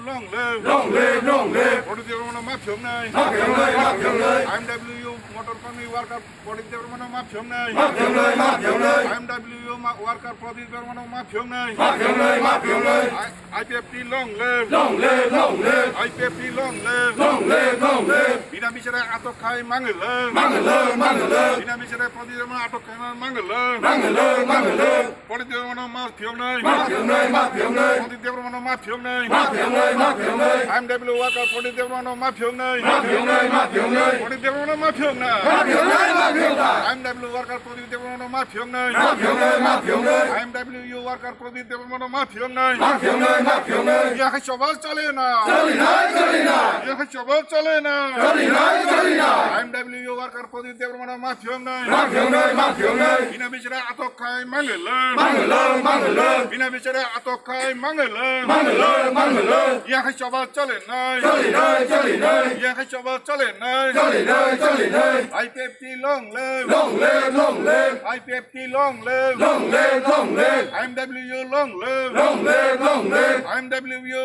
long live. Long live, long live. Pradip Debbarma ma Phiyoknai. Ma Phiyoknai, ma Phiyoknai. IMW motor company worker Pradip Debbarma ma Phiyoknai. Ma Phiyoknai, ma Phiyoknai. IMW worker Pradip Debbarma ma Phiyoknai. Ma Phiyoknai, ma Phiyoknai. Ipft long live. Long live, long live. Ipft long live. Long live, long live. Bina bicara atok khai mangala. Mangala, mangala. Bina bicara Pradip Debbarma atok khai mangala. Mangala, mangala. Pradip Debbarma ma Phiyoknai. Ma Phiyoknai, ma Phiyoknai. Pradip Debbarma ma Phiyoknai. Ma Phiyoknai, ma Phiyoknai. IMW worker Pradip Debbarma ma Phiyoknai. Ma Phiyoknai, ma Phiyoknai. Pradip Debbarma ma Phiyoknai. Ma Phiyoknai, ma Phiyoknai. IMW worker Pradip Debbarma ma Phiyoknai. Ma Phiyoknai, ma Phiyoknai. IMW worker Pradip Debbarma ma Phiyoknai. Ma Phiyoknai, ma Phiyoknai. यहाँ शबाज चले ना Chali nai, chali nai. यहाँ शबाज चले ना Chali nai, chali nai. IMW worker Pradip Debbarma ma Phiyoknai. Ma Phiyoknai, ma Phiyoknai. Bina bicara atok khai mangala. Mangala, mangala. Bina bicara atok khai mangala. Mangala, mangala. यहाँ शबाज चले ना Chali nai, chali nai. यहाँ शबाज चले ना Chali nai, chali nai. IPFT long live. Long live, long live. IPFT long live. Long live, long live. IMW long live. Long live, long live. IMW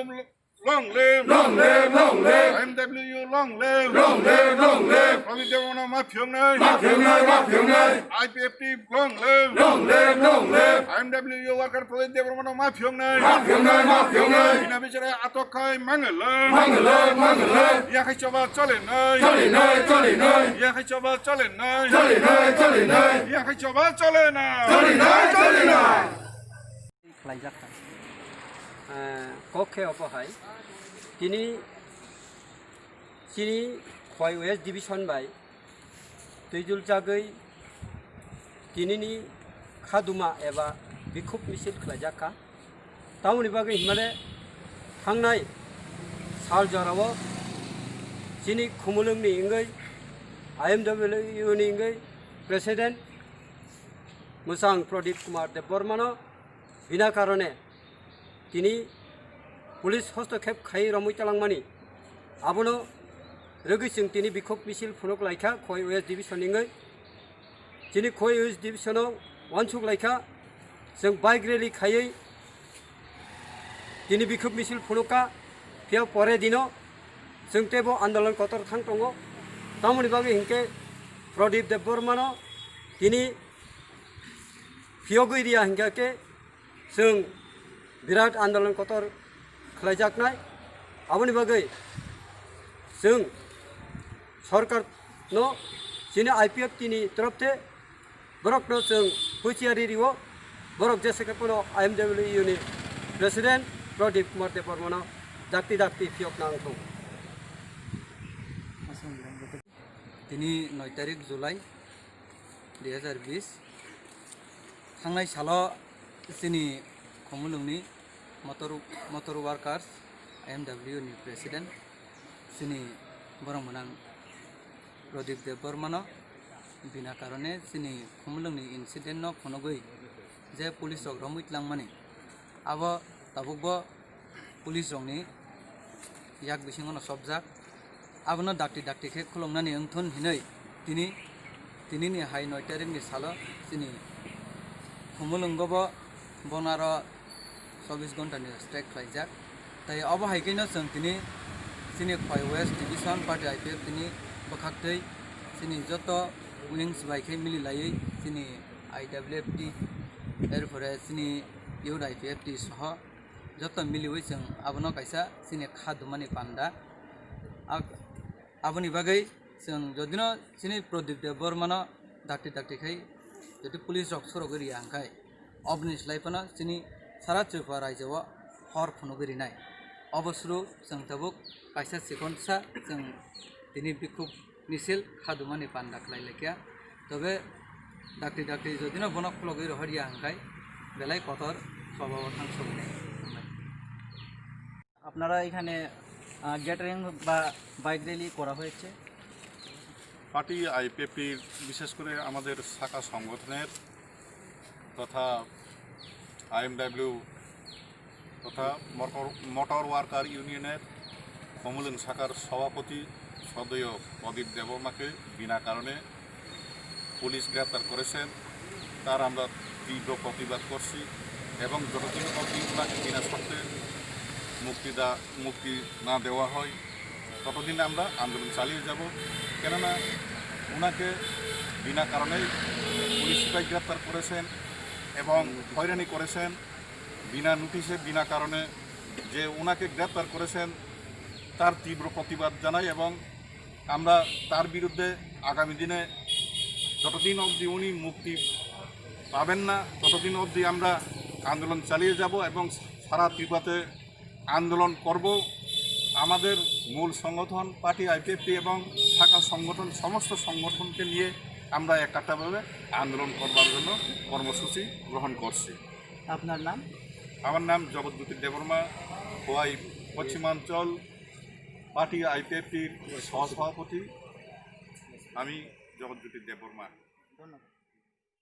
long live. Long live, long live. IMW long live. Long live, long live. Pradip Debbarma ma Phiyoknai. Ma Phiyoknai, ma Phiyoknai. IPFT long live. Long live, long live. IMW worker Pradip Debbarma ma Phiyoknai. Ma Phiyoknai, ma Phiyoknai. Bina bicara atok khai mangala. Mangala, mangala. यहाँ शबाज चले ना Chali nai, chali nai. यहाँ शबाज चले ना Chali nai, chali nai. यहाँ शबाज चले ना Chali nai, chali nai. खालायजाखा कखे अपहाय दिनै चिनि खवाइ वेस्ट डिभिजन बाय दैजुल जागै दिनैनि खादुमा एबा बिखुब मिছিল खालायजाखा तामुनि बागै हिमाले थांनाय साल जराव चिनि खुमुलुंनि इंगै IMW नि इंगै प्रेसिडेंट मुसां प्रदीप कुमार देबबर्मा बिना कारणे दिनै पुलिस हस्तक्षेप खाई रमै तालांमानि आबनो रोगैजों दिनै बिखुब मिছিল फुनुक लाइखा खवाइ वेस्ट डिभिजन इंगै दिनै खवाइ वेस्ट डिभिजनाव वानसुक लाइखा जों बाइक रेली खायै दिनै बिखुब मिছিল फुनुका बेयाव परे दिनो जों तेबो आन्दोलन कतर थां दङ तामुनि बागै हिंके प्रदीप देबबर्मानो दिनै Phiyoknai dia hingga ke जों बिराद आन्दोलन कतर खालायजाखनाय आबोनि बागै जों सरकारनो दिनै IPFT नि तरफते बरकनो जों हुसियारि रिवो बरक जेसेकेपनो IMW नि प्रेसिडेंट प्रदीप कुमार देबबर्मानो दाक्ति दाक्ति Phiyoknai आंखौ दिनै 9 तारिख जुलाइ 2020 थांनाय सालाव जोंनि खुमुलुंनि मटर वार्कार्स IMW नि प्रेसिडेंट जोंनि बरमोनां प्रदीप देबबर्मानो बिना कारणे जोंनि खुमुलुंनि इन्सिडेन्टनो फुनुगै जे पुलिस रक रमैतलांमानि आबो ताबुकबो पुलिस रकनि याक बिसिङाव सबजाक आबोनो दाक्ति खे खुलुमनानै ओंथुन हिनै दिनैनि हाय 9 तारिखनि सालाव जोंनि खुमुलुंगबो बनार 24 घन्टानि स्ट्राइक खालायजाक ताइ अब हायखैनो जों दिनै जोंनि Khowai waste division party IPFT नि बखाक्तै जोंनि जत उइंस बायखै मिलिलायै जोंनि IWFT एरफोरे जोंनि इउथ IPFT सह जत मिलिवै जों आबोनो कायसा जोंनि खादुमानि पान्डा आबोनि बागै जों जदिनो जोंनि प्रदीप देबबर्मानो दाक्ति যদি पुलिस रक सरगरि आंखाय अबनि स्लाइफना जोंनि सारा त्रिपुरा रायजोआव हर फुनुगरिनाय अबस्रु जों ताबुक कायसा सिकनसा जों दिनै बिखुब मिছিল खादुमानि पान्डा खालायलायखिया तबे दाक्ति जदिनो बनक फुलगै रहरिया आंखाय बेलाय कतर स्वभाव थांसबनाय আপনারা এখানে গ্যাটারিং বা বাইক র্যালি করা হয়েছে পার্টি IPFTর বিশেষ করে আমাদের শাখা সংগঠনের তথা IMW তথা মোটর ওয়ার্কার ইউনিয়নের খুমুলুং শাখার সভাপতি সদয় প্রদীপ দেববর্মাকে বিনা কারণে পুলিশ গ্রেপ্তার করেছেন তার আমরা তীব্র প্রতিবাদ করছি এবং যতদিন অবধি বিনা শর্তে মুক্তি না দেওয়া হয় ততদিন আমরা আন্দোলন চালিয়ে যাব। কেননা ওনাকে বিনা কারণেই পুলিশ সিপাহী গ্রেপ্তার করেছেন এবং হয়রানি করেছেন বিনা নোটিশে বিনা কারণে। যে ওনাকে গ্রেপ্তার করেছেন তার তীব্র প্রতিবাদ জানাই এবং আমরা তার বিরুদ্ধে আগামী দিনে যতদিন অবধি উনি মুক্তি পাবেন না ততদিন অবধি আমরা আন্দোলন চালিয়ে যাব এবং সারা ত্রিপুরাতে আন্দোলন করব। আমাদের মূল সংগঠন পার্টি IPFT এবং শাখা সংগঠন সমস্ত সংগঠনকে নিয়ে আমরা একাত্রভাবে আন্দোলন করবার জন্য কর্মসূচি গ্রহণ করছি। আপনার নাম? আমার নাম জগৎজ্যোতি দেববর্মা, খোয়াই পশ্চিমাঞ্চল পার্টি IPFTর সহসভাপতি। আমি জগৎজ্যোতি দেববর্মা। ধন্যবাদ।